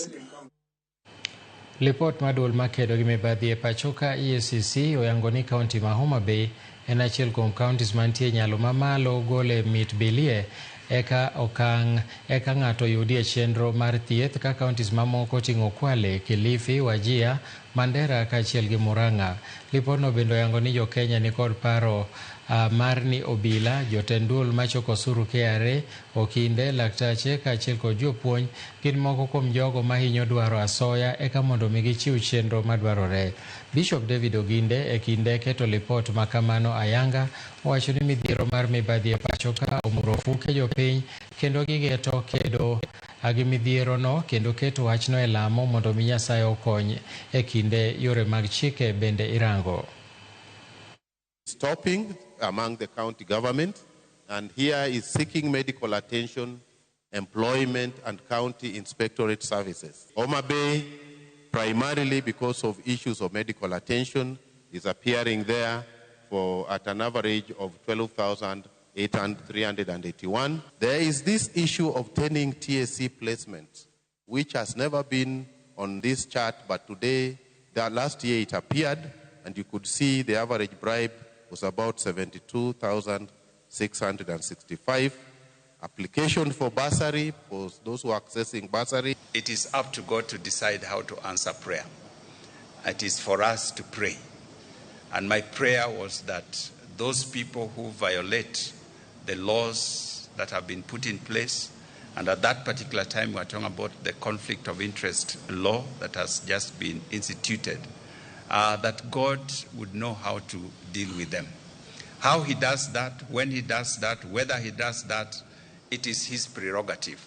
TSC. Lipot maduol makedo gi mibadhi e pachoka EACC oyangoni kaunti ma Homa Bay en achiel kuom counties mantie nyalo mamalo gole mit bilie eka okang eka ng'ato yudie chenro mar thieth ka counties mamoko ting'o Kwale, Kilifi, Wajir, Mandera kaachiel gi Murang'a. Lipotno bende oyango ni jo Kenya ni kod paro mar ni obila, jotend duol machoko osuru KRA, okinde, laktache kaachiel kod jopuonj gin moko kuom jogo mahinyo dwaro asoya eka mondo mi gichiw chenro madwarore. Bishop David Oginde e kinde keto lipot makamano ayanga owacho ni midhiero mar mibadhi e pachoka omuro fuke jopiny kendo gigeto kedo gi midhiero no kendo keto wachno e lamo mondo mi Nyasaye okony e kinde yore mag chike bende irango. Stopping among the county government, and here is seeking medical attention, employment and county inspectorate services. Homa Bay, primarily because of issues of medical attention, is appearing there at an average of 12,381. There is this issue of turning TSC placements, which has never been on this chart, but today, last year it appeared, and you could see the average bribe was about 72,665. Application for bursary, for those who are accessing bursary. It is up to God to decide how to answer prayer. It is for us to pray. And my prayer was that those people who violate the laws that have been put in place, and at that particular time we are talking about the conflict of interest law that has just been instituted, that God would know how to deal with them. How he does that, when he does that, whether he does that, it is his prerogative.